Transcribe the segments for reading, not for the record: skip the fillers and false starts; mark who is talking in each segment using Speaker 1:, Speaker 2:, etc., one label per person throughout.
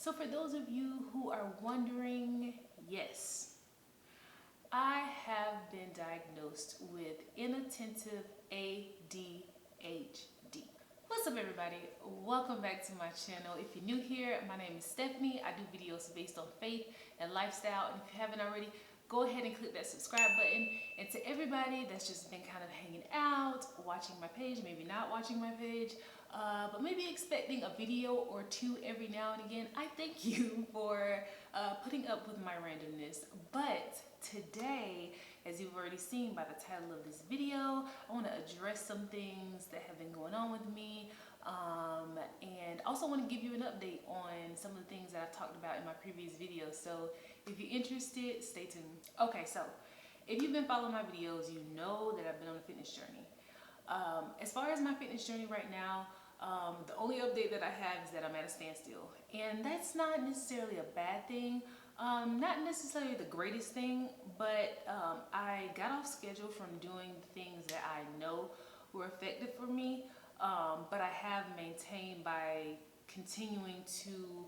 Speaker 1: So for those of you who are wondering, yes, I have been diagnosed with inattentive ADHD. What's up everybody? Welcome back to my channel. If you're new here, my name is Stephanie. I do videos based on faith and lifestyle. And if you haven't already, go ahead and click that subscribe button. And to everybody that's just been kind of hanging out, watching my page, maybe not watching my page, but maybe expecting a video or two every now and again, I thank you for putting up with my randomness. But today, as you've already seen by the title of this video, I want to address some things that have been going on with me, and also want to give you an update on some of the things that I've talked about in my previous videos. So if you're interested, stay tuned. Okay, so if you've been following my videos, you know that I've been on a fitness journey. As far as my fitness journey right now, the only update that I have is that I'm at a standstill. And that's not necessarily a bad thing, not necessarily the greatest thing, but I got off schedule from doing things that I know were effective for me, but I have maintained by continuing to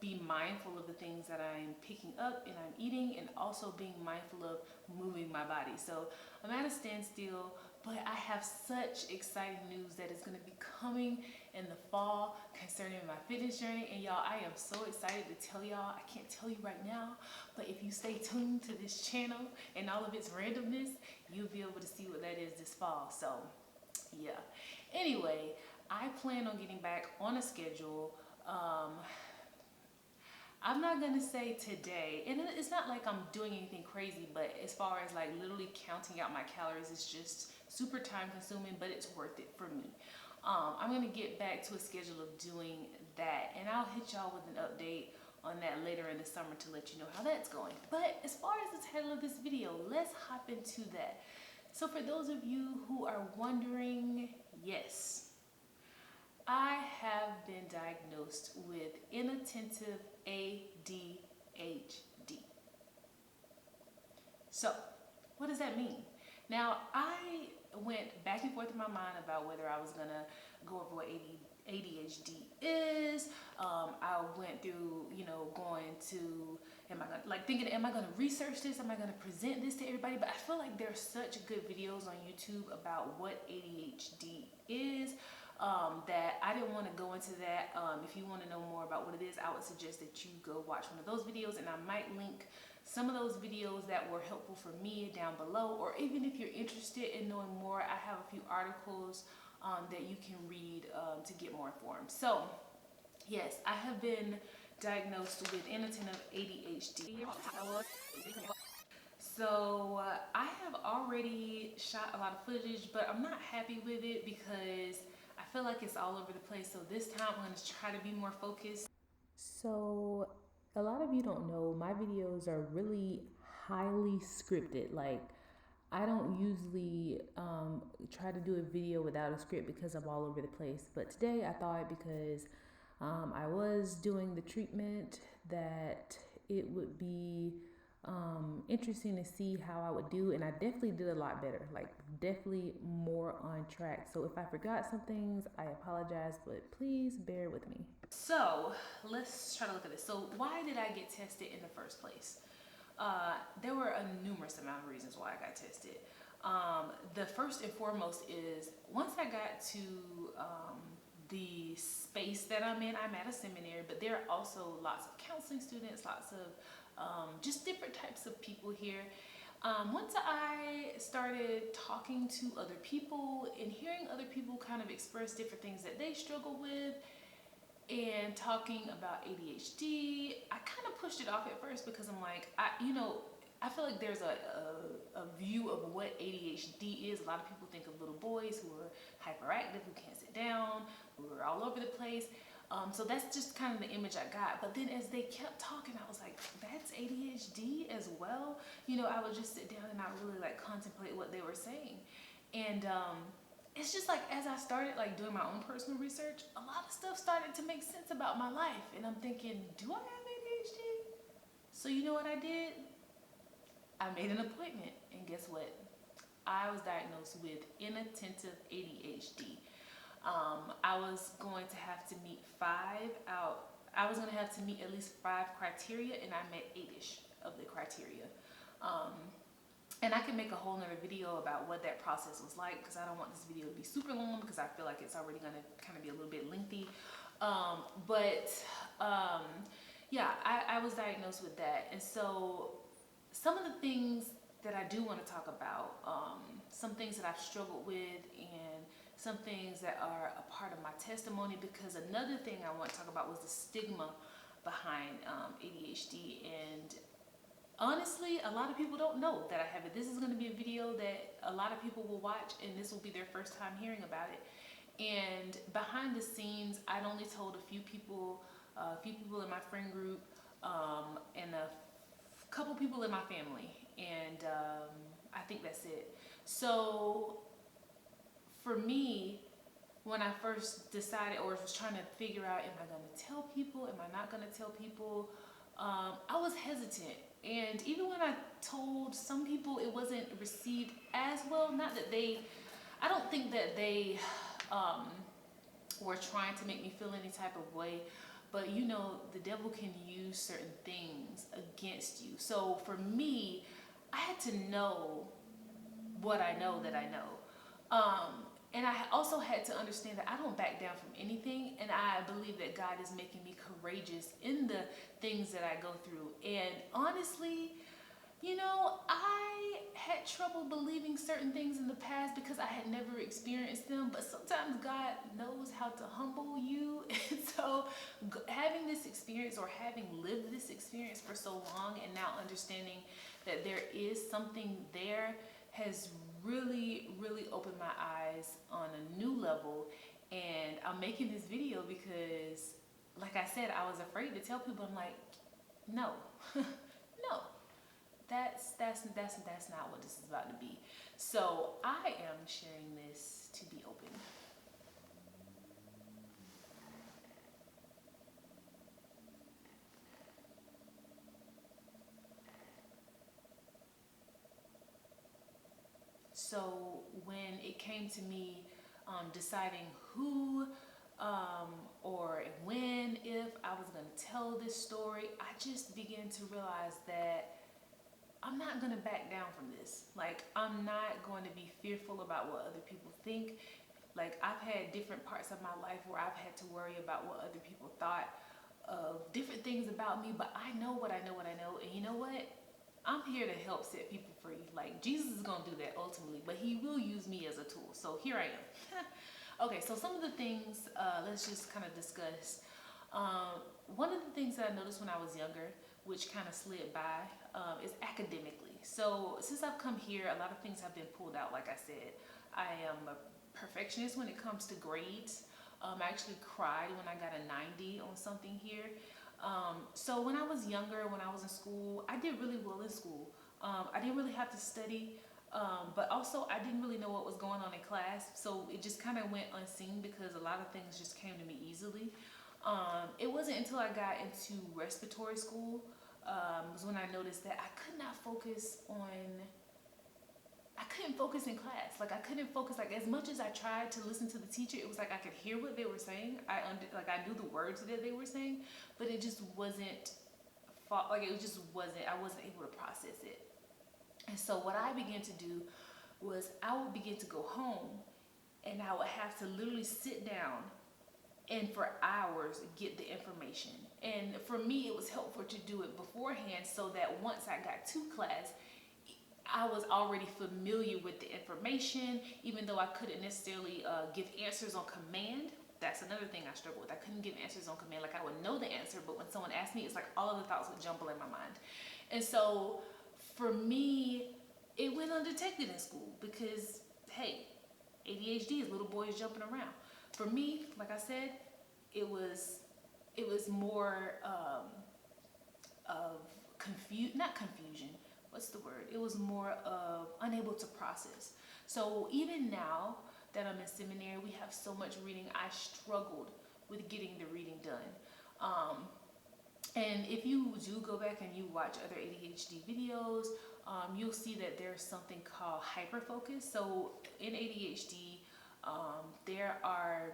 Speaker 1: be mindful of the things that I'm picking up and I'm eating, and also being mindful of moving my body. So I'm at a standstill, but I have such exciting news that is going to be coming in the fall concerning my fitness journey. And y'all, I am so excited to tell y'all. I can't tell you right now, but if you stay tuned to this channel and all of its randomness, you'll be able to see what that is this fall. So yeah, anyway, I plan on getting back on a schedule. I'm not gonna say today, and it's not like I'm doing anything crazy, but as far as like literally counting out my calories, it's just super time consuming, but it's worth it for me. I'm gonna get back to a schedule of doing that, and I'll hit y'all with an update on that later in the summer to let you know how that's going. But as far as the title of this video, let's hop into that. So for those of you who are wondering, yes, I have been diagnosed with inattentive ADHD. So, what does that mean? Now, I went back and forth in my mind about whether I was gonna go over what ADHD is. I went through, going to, am I gonna research this? Am I gonna present this to everybody? But I feel like there's such good videos on YouTube about what ADHD is, that I didn't want to go into that. If you want to know more about what it is, I would suggest that you go watch one of those videos, and I might link some of those videos that were helpful for me down below. Or even if you're interested in knowing more, I have a few articles that you can read to get more informed. So yes, I have been diagnosed with inattentive ADHD. So I have already shot a lot of footage, but I'm not happy with it because I feel like it's all over the place. So this time I'm going to try to be more focused. So a lot of you don't know, my videos are really highly scripted. Like, I don't usually try to do a video without a script because I'm all over the place. But today I thought, because I was doing the treatment, that it would be interesting to see how I would do, and I definitely did a lot better, like definitely more on track. So if I forgot some things, I apologize, but please bear with me. So let's try to look at this. So why did I get tested in the first place? There were a numerous amount of reasons why I got tested. The first and foremost is, once I got to the space that I'm in, I'm at a seminary, but there are also lots of counseling students, lots of just different types of people here. Once I started talking to other people and hearing other people kind of express different things that they struggle with, and talking about ADHD, I kind of pushed it off at first because I'm like, I feel like there's a view of what ADHD is. A lot of people think of little boys who are hyperactive, who can't sit down, who are all over the place. So that's just kind of the image I got. But then as they kept talking, I was like, that's ADHD as well? I would just sit down and I really like contemplate what they were saying. And it's just like, as I started like doing my own personal research, a lot of stuff started to make sense about my life. And I'm thinking, do I have ADHD? So you know what I did? I made an appointment, and guess what? I was diagnosed with inattentive ADHD. I was going to have to meet 5 out, I was gonna have to meet at least 5 criteria, and I met 8ish of the criteria. Um, and I can make a whole nother video about what that process was like, because I don't want this video to be super long, because I feel like it's already gonna kind of be a little bit lengthy. But yeah, I was diagnosed with that. And so some of the things that I do want to talk about, some things that I've struggled with, and some things that are a part of my testimony, because another thing I want to talk about was the stigma behind ADHD. And honestly, a lot of people don't know that I have it. This is going to be a video that a lot of people will watch, and this will be their first time hearing about it. And behind the scenes, I'd only told a few people in my friend group, and a couple people in my family, and I think that's it. So for me, when I first decided, or was trying to figure out, am I going to tell people, am I not going to tell people, I was hesitant. And even when I told some people, it wasn't received as well. Not that they, I don't think that they were trying to make me feel any type of way, but you know, the devil can use certain things against you. So for me, I had to know what I know that I know. And I also had to understand that I don't back down from anything, and I believe that God is making me courageous in the things that I go through. And honestly, you know, I had trouble believing certain things in the past because I had never experienced them, but sometimes God knows how to humble you. And so having this experience, or having lived this experience for so long, and now understanding that there is something there, has really, really opened my eyes on a new level. And I'm making this video because, like I said, I was afraid to tell people. I'm like, no, no. That's not what this is about to be. So I am sharing this to be open. So when it came to me deciding who, or when, if I was going to tell this story, I just began to realize that I'm not going to back down from this. Like, I'm not going to be fearful about what other people think. Like, I've had different parts of my life where I've had to worry about what other people thought of different things about me, but I know what I know, and you know what? I'm here to help set people free. Like, Jesus is going to do that ultimately, but he will use me as a tool. So here I am. Okay, so some of the things, let's just kind of discuss. One of the things that I noticed when I was younger, which kind of slid by, is academically. So since I've come here, a lot of things have been pulled out. Like I said, I am a perfectionist when it comes to grades. I actually cried when I got a 90 on something here. So when I was younger, when I was in school, I did really well in school. I didn't really have to study, but also I didn't really know what was going on in class. So it just kind of went unseen because a lot of things just came to me easily. It wasn't until I got into respiratory school was when I noticed that I could not focus I couldn't focus in class. Like, I couldn't focus. Like, as much as I tried to listen to the teacher, it was like I could hear what they were saying. I knew the words that they were saying, but it just wasn't, like, it just wasn't, I wasn't able to process it. And so what I began to do was I would begin to go home, and I would have to literally sit down and for hours get the information. And for me, it was helpful to do it beforehand, so that once I got to class, I was already familiar with the information, even though I couldn't necessarily give answers on command. That's another thing I struggled with. I couldn't give answers on command. Like, I would know the answer, but when someone asked me, it's like all of the thoughts would jumble in my mind. And so for me, it went undetected in school because, hey, ADHD is little boys jumping around. For me, like I said, it was more of not confusion. What's the word? It was more of unable to process. So even now that I'm in seminary, we have so much reading. I struggled with getting the reading done. And if you do go back and you watch other ADHD videos, you'll see that there's something called hyperfocus. So in ADHD, there are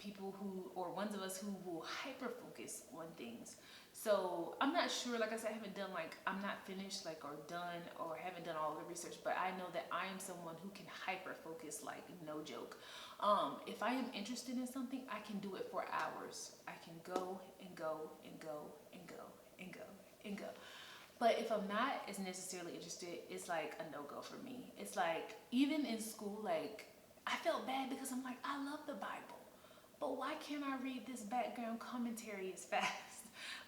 Speaker 1: people who, or ones of us who will hyper focus on things. So I'm not sure, like I said, I haven't done like, I'm not finished like or done or haven't done all the research, but I know that I am someone who can hyper focus like no joke. If I am interested in something, I can do it for hours. I can go and go and go and go and go and go. But if I'm not as necessarily interested, it's like a no-go for me. It's like, even in school, like, I felt bad because I'm like, I love the Bible, but why can't I read this background commentary as fast?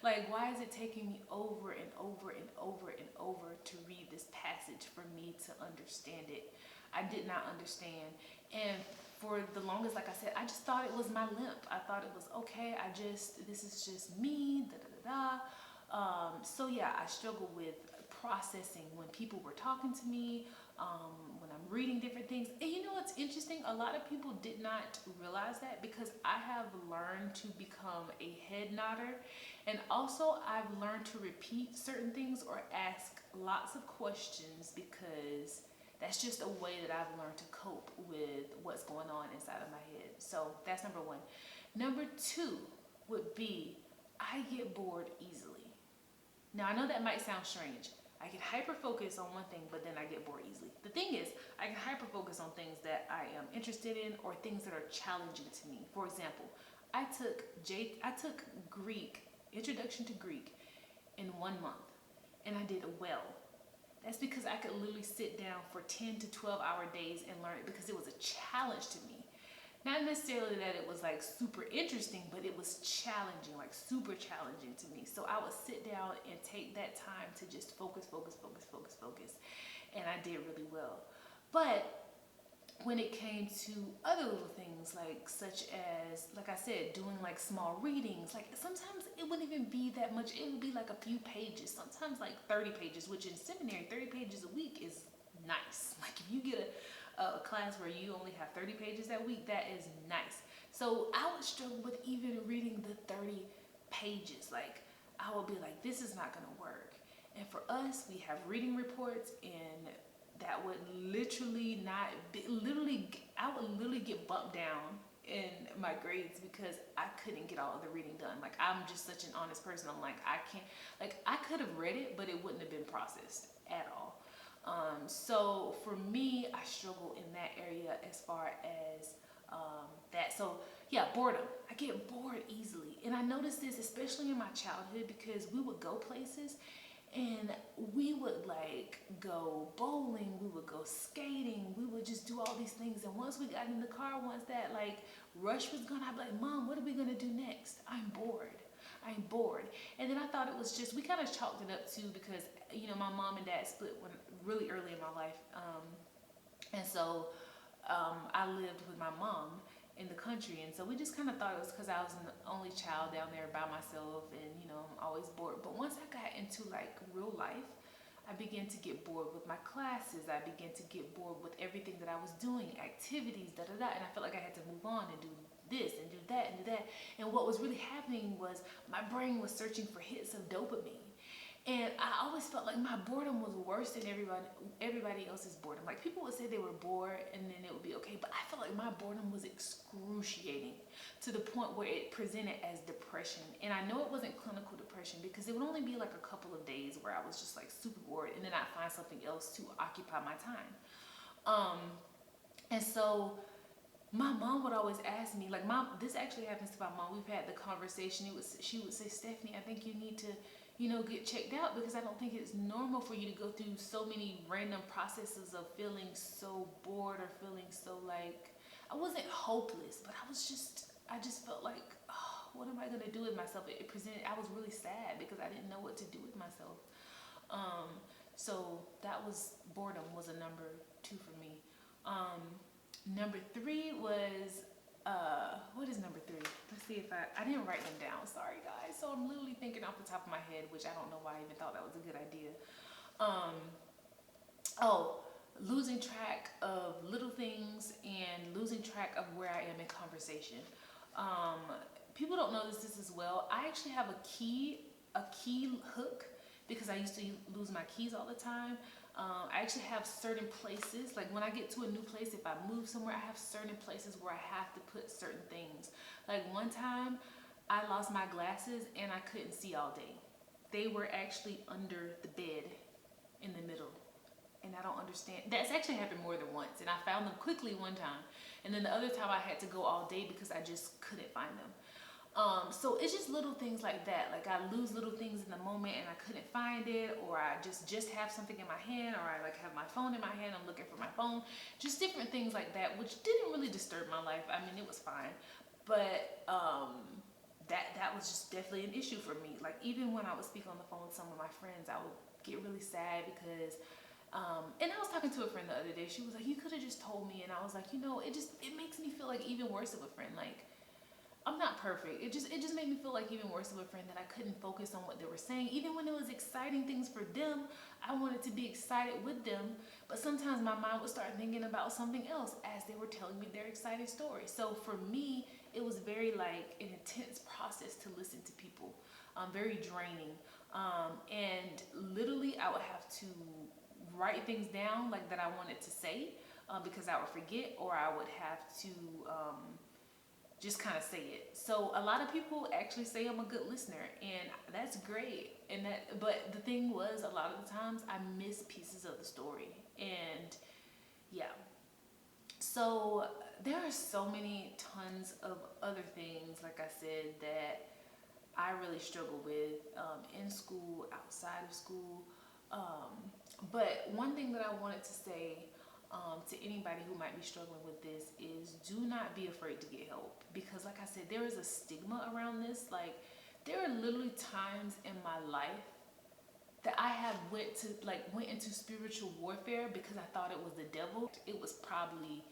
Speaker 1: Like, why is it taking me over and over and over and over to read this passage for me to understand it? I did not understand. And for the longest, like I said, I just thought it was my limp. I thought it was okay. This is just me, da da da da. So yeah, I struggle with processing when people were talking to me, when I'm reading different things. And you know what's interesting? A lot of people did not realize that, because I have learned to become a head nodder. And also I've learned to repeat certain things or ask lots of questions, because that's just a way that I've learned to cope with what's going on inside of my head. So that's number one. Number two would be, I get bored easily. Now, I know that might sound strange. I can hyper focus on one thing, but then I get bored easily. The thing is, I can hyper focus on things that I am interested in or things that are challenging to me. For example, I took Greek, Introduction to Greek, in 1 month, and I did well. That's because I could literally sit down for 10 to 12-hour days and learn it, because it was a challenge to me. Not necessarily that it was like super interesting, but it was challenging, like super challenging to me. So I would sit down and take that time to just focus. And I did really well. But when it came to other little things, like such as, like I said, doing like small readings, like sometimes it wouldn't even be that much. It would be like a few pages, sometimes like 30 pages, which in seminary, 30 pages a week is nice. Like if you get a class where you only have 30 pages that week, that is nice. So I would struggle with even reading the 30 pages. Like I would be like, this is not gonna work. And for us, we have reading reports, and that would literally not be, I would literally get bumped down in my grades because I couldn't get all of the reading done. Like I'm just such an honest person. I'm like, I can't, like I could have read it, but it wouldn't have been processed at all. So for me, I struggle in that area as far as that. So yeah, boredom. I get bored easily. And I noticed this especially in my childhood, because we would go places and we would like go bowling, we would go skating, we would just do all these things. And once we got in the car, once that like rush was gone, I'd be like, Mom, what are we gonna do next? I'm bored. And then I thought it was just, we kind of chalked it up too, because you know, my mom and dad split when really early in my life. And so I lived with my mom in the country, and so we just kind of thought it was because I was the only child down there by myself, and you know, I'm always bored. But once I got into like real life, I began to get bored with my classes. I began to get bored with everything that I was doing, activities, da da da, and I felt like I had to move on and do this and do that and do that. And what was really happening was my brain was searching for hits of dopamine. And I always felt like my boredom was worse than everybody else's boredom. Like people would say they were bored and then it would be okay, but I felt like my boredom was excruciating, to the point where it presented as depression. And I know it wasn't clinical depression, because it would only be like a couple of days where I was just like super bored, and then I'd find something else to occupy my time. And so my mom would always ask me, like, Mom, this actually happens to my mom. We've had the conversation. She would say, Stephanie, I think you need to, you know, get checked out, because I don't think it's normal for you to go through so many random processes of feeling so bored, or feeling so like, I wasn't hopeless, but I just felt like, oh, what am I gonna do with myself? It presented, I was really sad because I didn't know what to do with myself. So that was, boredom was a number 2 for me. Number 3 was, what is number 3? Let's see if I didn't write them down. Sorry guys. So I'm literally thinking off the top of my head, which I don't know why I even thought that was a good idea. Losing track of little things and losing track of where I am in conversation. People don't notice this as well. I actually have a key hook, because I used to lose my keys all the time. I actually have certain places, like when I get to a new place, if I move somewhere, I have certain places where I have to put certain things. Like one time, I lost my glasses and I couldn't see all day. They were actually under the bed in the middle. And I don't understand. That's actually happened more than once. And I found them quickly one time. And then the other time I had to go all day because I just couldn't find them. So it's just little things like that. Like I lose little things in the moment and I couldn't find it, or I just have something in my hand, or I like have my phone in my hand, I'm looking for my phone. Just different things like that, which didn't really disturb my life. I mean, it was fine. But that was just definitely an issue for me. Like even when I would speak on the phone with some of my friends, I would get really sad because and I was talking to a friend the other day. She was like, "You could have just told me," and I was like, it makes me feel like even worse of a friend. Like I'm not perfect. It just made me feel like even worse of a friend that I couldn't focus on what they were saying. Even when it was exciting things for them, I wanted to be excited with them. But sometimes my mind would start thinking about something else as they were telling me their exciting story. So for me, it was very like an intense process to listen to people. Very draining. And literally I would have to write things down like that I wanted to say because I would forget, or I would have to just kind of say it. So a lot of people actually say I'm a good listener, and that's great. But the thing was, a lot of the times I miss pieces of the story, and yeah. So there are so many tons of other things, like I said, that I really struggle with in school, outside of school. But one thing that I wanted to say to anybody who might be struggling with this is do not be afraid to get help, because like I said, there is a stigma around this. Like there are literally times in my life that I have went into spiritual warfare because I thought it was the devil. It was probably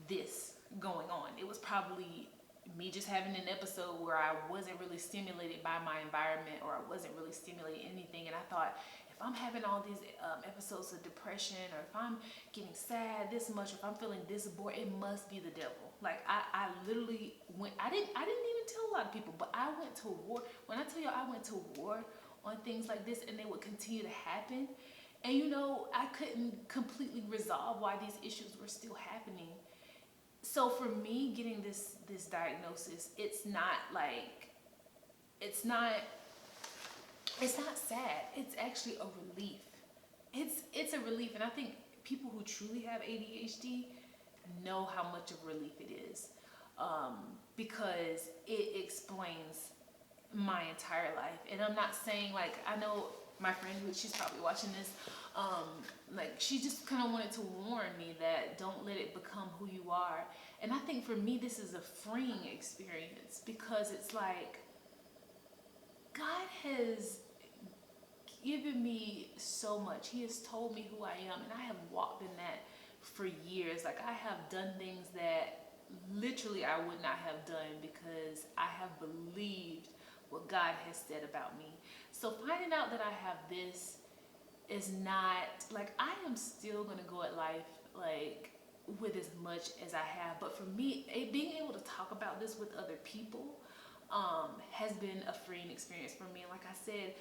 Speaker 1: this going on. It was probably me just having an episode where I wasn't really stimulated by my environment, or I wasn't really stimulating anything, and I thought, if I'm having all these episodes of depression, or if I'm getting sad this much, or if I'm feeling this bored, it must be the devil. Like I literally went. I didn't even tell a lot of people, but I went to war. When I tell you I went to war on things like this, and they would continue to happen, and I couldn't completely resolve why these issues were still happening. So for me, getting this diagnosis, it's not sad. It's actually a relief. It's a relief, and I think people who truly have ADHD know how much of a relief it is, because it explains my entire life. And I'm not saying, like, I know my friend, who she's probably watching this, like she just kind of wanted to warn me that don't let it become who you are. And I think for me this is a freeing experience, because it's like God has given me so much. He has told me who I am, and I have walked in that for years. Like I have done things that literally I would not have done because I have believed what God has said about me. So finding out that I have this is not like, I am still gonna go at life like with as much as I have. But for me, being able to talk about this with other people has been a freeing experience for me. And like I said,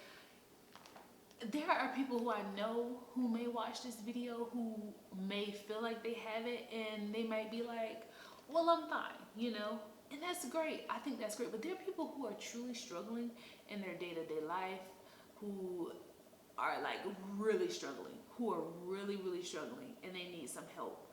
Speaker 1: there are people who I know who may watch this video who may feel like they have it, and they might be like, well, I'm fine. And that's great. I think that's great. But there are people who are truly struggling in their day-to-day life, who are like really struggling, who are really, really struggling, and they need some help.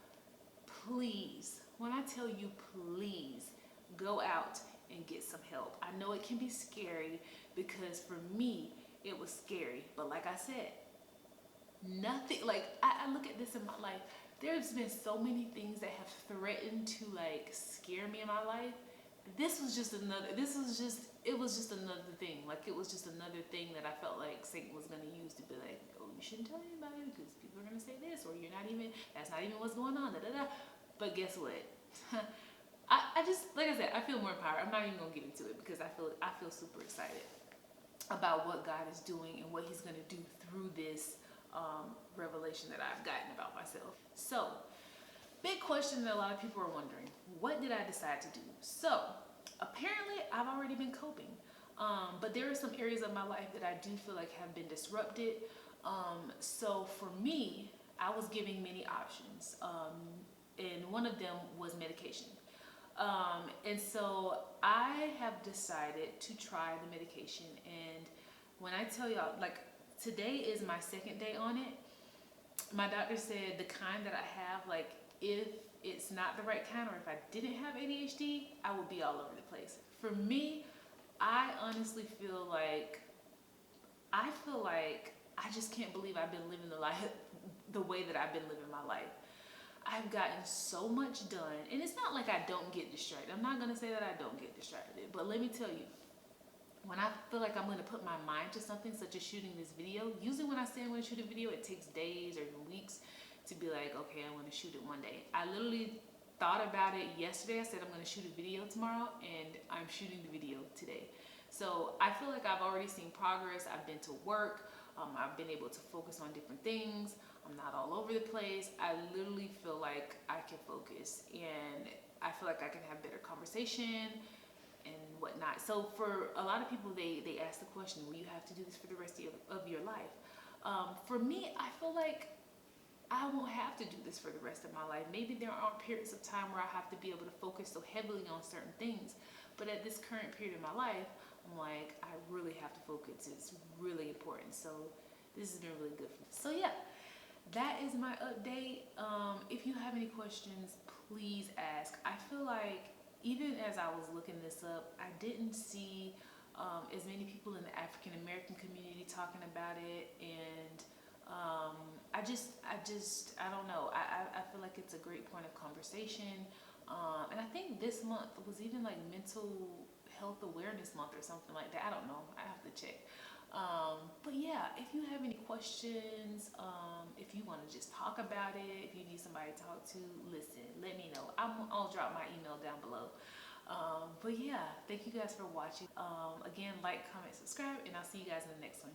Speaker 1: Please, when I tell you please, go out and get some help. I know it can be scary, because for me, it was scary. But like I said, nothing, like I look at this in my life, there's been so many things that have threatened to like scare me in my life. This was just another, it was just another thing. Like it was just another thing that I felt like Satan was going to use to be like, oh, you shouldn't tell anybody because people are going to say this, or that's not even what's going on, da, da, da. But guess what? I just, like I said, I feel more empowered. I'm not even going to get into it because I feel super excited about what God is doing and what he's going to do through this revelation that I've gotten about myself. So, big question that a lot of people are wondering, what did I decide to do? So, apparently I've already been coping, but there are some areas of my life that I do feel like have been disrupted. So for me, I was giving many options, and one of them was medication. And so I have decided to try the medication. And when I tell y'all, like, today is my second day on it. My doctor said the kind that I have, like, if it's not the right kind, or if I didn't have ADHD, I would be all over the place. For me, I honestly feel like I just can't believe I've been living the life the way that I've been living my life. I've gotten so much done, and it's not like I don't get distracted. I'm not gonna say that I don't get distracted, but let me tell you, when I feel like I'm gonna put my mind to something, such as shooting this video, usually when I say I'm gonna shoot a video, it takes days or even weeks to be like, okay, I'm gonna shoot it one day. I literally thought about it yesterday. I said I'm gonna shoot a video tomorrow, and I'm shooting the video today. So I feel like I've already seen progress. I've been to work. I've been able to focus on different things. I'm not all over the place. I literally feel like I can focus, and I feel like I can have better conversation and whatnot. So for a lot of people, they ask the question, will you have to do this for the rest of your life? For me, I feel like I won't have to do this for the rest of my life. Maybe there are periods of time where I have to be able to focus so heavily on certain things. But at this current period of my life, I'm like, I really have to focus. It's really important. So this has been really good for me. So yeah, that is my update. If you have any questions, please ask. I feel like even as I was looking this up, I didn't see as many people in the African American community talking about it, and I don't know. I feel like it's a great point of conversation. And I think this month was even like mental health awareness month or something like that. I don't know. I have to check. But yeah, if you have any questions, if you want to just talk about it, if you need somebody to talk to, listen, let me know. I'll drop my email down below. But yeah, thank you guys for watching. Again, like, comment, subscribe, and I'll see you guys in the next one.